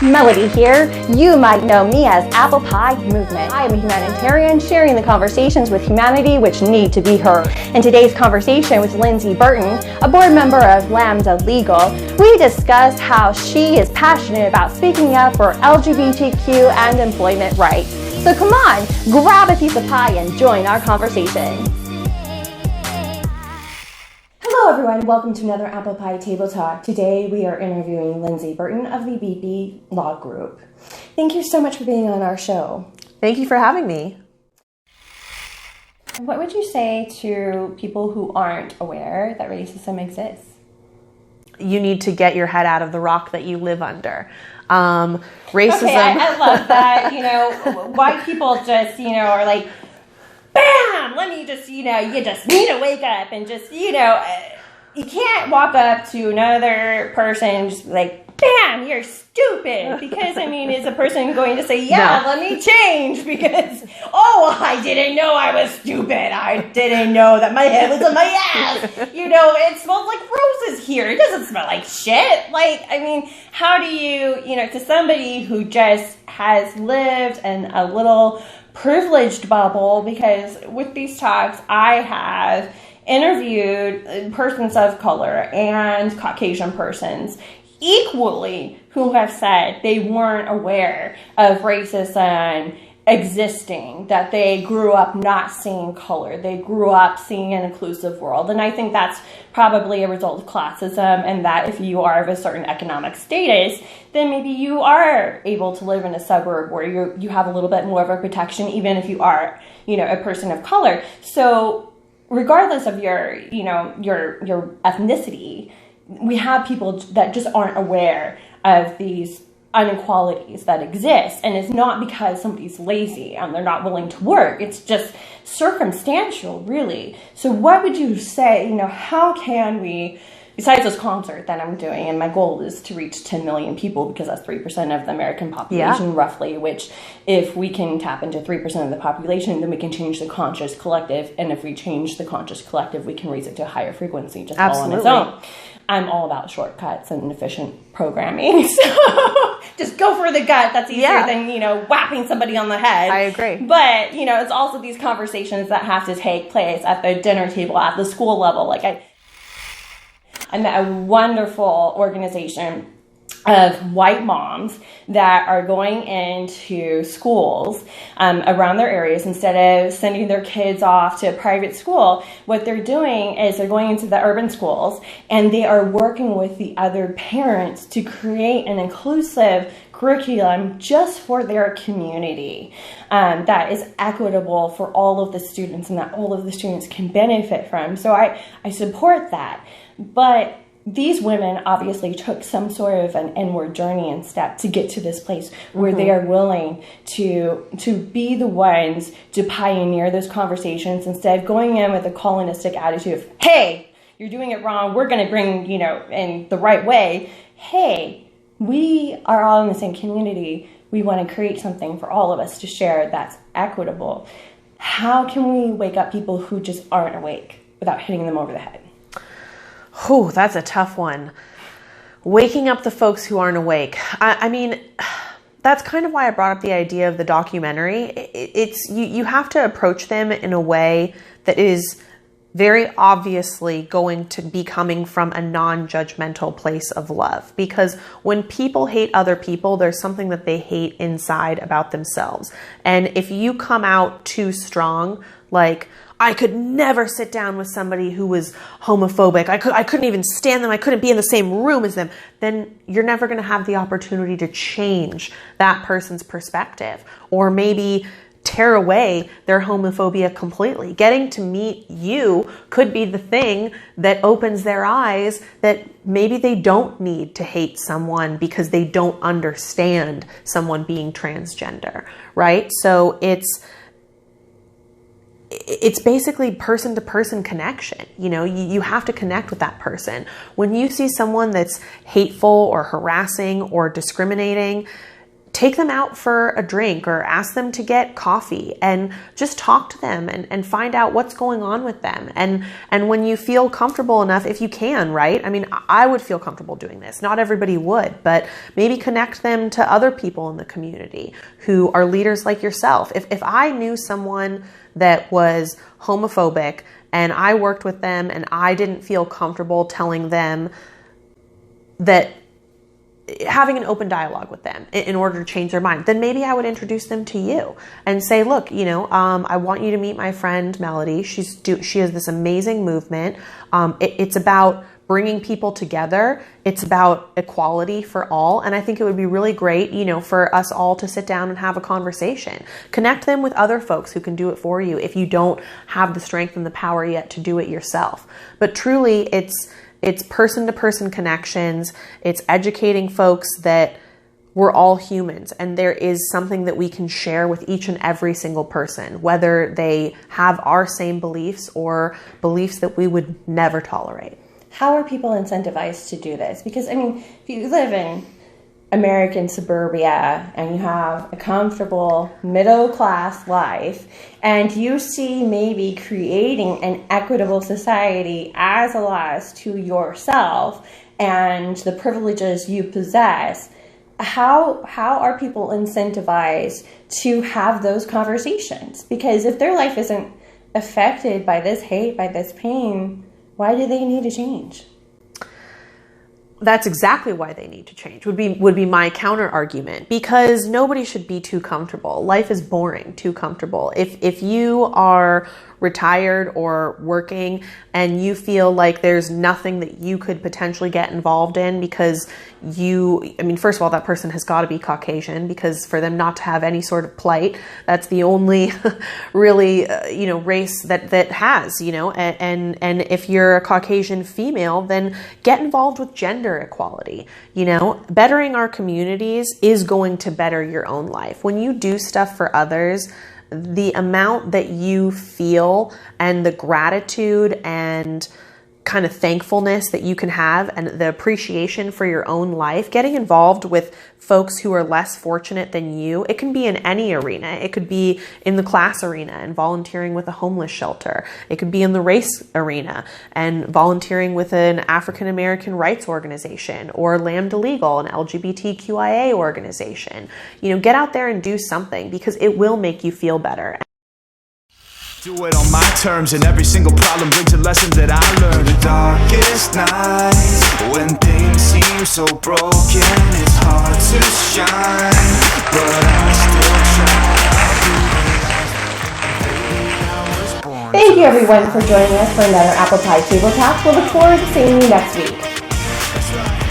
Melody here. You might know me as Apple Pie Movement. I am a humanitarian sharing the conversations with humanity which need to be heard. In today's conversation with Lindsay Burton, a board member of Lambda Legal, we discussed how she is passionate about speaking up for LGBTQ and employment rights. So come on, grab a piece of pie and join our conversation. Hello everyone, welcome to another Apple Pie Table Talk. Today we are interviewing Lindsay Burton of the BP Law Group. Thank you so much for being on our show. Thank you for having me. What would you say to people who aren't aware that racism exists? You need to get your head out of the rock that you live under. Racism. Okay, I love that. You know, white people just, are like, bam, let me just, you just need to wake up and just, you can't walk up to another person and just be like, bam, you're stupid. Because, is a person going to say, yeah, no. Let me change because, I didn't know I was stupid. I didn't know that my head was in my ass. It smells like roses here. It doesn't smell like shit. How do you, to somebody who just has lived in a little privileged bubble, because with these talks, I have interviewed persons of color and Caucasian persons equally who have said they weren't aware of racism existing, that they grew up not seeing color, they grew up seeing an inclusive world. And I think that's probably a result of classism, and that if you are of a certain economic status, then maybe you are able to live in a suburb where you have a little bit more of a protection, even if you are, a person of color. So regardless of your ethnicity, we have people that just aren't aware of these inequalities that exist. And it's not because somebody's lazy and they're not willing to work. It's just circumstantial, really. So what would you say, how can we, besides this concert that I'm doing, and my goal is to reach 10 million people because that's 3% of the American population, roughly, which if we can tap into 3% of the population, then we can change the conscious collective. And if we change the conscious collective, we can raise it to a higher frequency just all on its own. I'm all about shortcuts and efficient programming. So just go for the gut. That's easier than, whapping somebody on the head. I agree. But, it's also these conversations that have to take place at the dinner table, at the school level. I met a wonderful organization of white moms that are going into schools around their areas. Instead of sending their kids off to a private school, what they're doing is they're going into the urban schools and they are working with the other parents to create an inclusive curriculum just for their community that is equitable for all of the students and that all of the students can benefit from. So I support that. But these women obviously took some sort of an inward journey and step to get to this place where they are willing to be the ones to pioneer those conversations instead of going in with a colonistic attitude of, hey, you're doing it wrong, we're going to bring, in the right way. Hey, we are all in the same community. We want to create something for all of us to share that's equitable. How can we wake up people who just aren't awake without hitting them over the head? Oh, that's a tough one. Waking up the folks who aren't awake. That's kind of why I brought up the idea of the documentary. It's you have to approach them in a way that is very obviously going to be coming from a non-judgmental place of love. Because when people hate other people, there's something that they hate inside about themselves. And if you come out too strong, like, I could never sit down with somebody who was homophobic, I couldn't even stand them, I couldn't be in the same room as them, then you're never going to have the opportunity to change that person's perspective. Or maybe tear away their homophobia completely. Getting to meet you could be the thing that opens their eyes that maybe they don't need to hate someone because they don't understand someone being transgender, right? So it's basically person-to-person connection. You have to connect with that person. When you see someone that's hateful or harassing or discriminating, take them out for a drink or ask them to get coffee and just talk to them and find out what's going on with them. And when you feel comfortable enough, if you can, right? I mean, I would feel comfortable doing this. Not everybody would, but maybe connect them to other people in the community who are leaders like yourself. If I knew someone that was homophobic and I worked with them and I didn't feel comfortable telling them that, having an open dialogue with them in order to change their mind, then maybe I would introduce them to you and say, look, I want you to meet my friend Melody. She has this amazing movement. It's about bringing people together. It's about equality for all. And I think it would be really great, for us all to sit down and have a conversation. Connect them with other folks who can do it for you if you don't have the strength and the power yet to do it yourself. But truly, it's person-to-person connections. It's educating folks that we're all humans and there is something that we can share with each and every single person, whether they have our same beliefs or beliefs that we would never tolerate. How are people incentivized to do this? Because, if you live in American suburbia and you have a comfortable middle-class life and you see maybe creating an equitable society as a loss to yourself and the privileges you possess, how are people incentivized to have those conversations? Because if their life isn't affected by this hate, by this pain, why do they need to change? That's exactly why they need to change, would be my counter argument, because nobody should be too comfortable. Life is boring, too comfortable. If you are retired or working and you feel like there's nothing that you could potentially get involved in because first of all, that person has got to be Caucasian, because for them not to have any sort of plight, that's the only really, race that has, and if you're a Caucasian female, then get involved with gender equality. Bettering our communities is going to better your own life. When you do stuff for others, the amount that you feel and the gratitude and kind of thankfulness that you can have and the appreciation for your own life, getting involved with folks who are less fortunate than you. It can be in any arena. It could be in the class arena and volunteering with a homeless shelter. It could be in the race arena and volunteering with an African American rights organization or Lambda Legal, an LGBTQIA organization. Get out there and do something, because it will make you feel better. Do it on my terms, and every single problem brings a lesson that I learned. The darkest nights, when things seem so broken, it's hard to shine, but I still try. Thank you everyone for joining us for another Apple Pie Table Talk. We'll look forward to seeing you next week. That's right.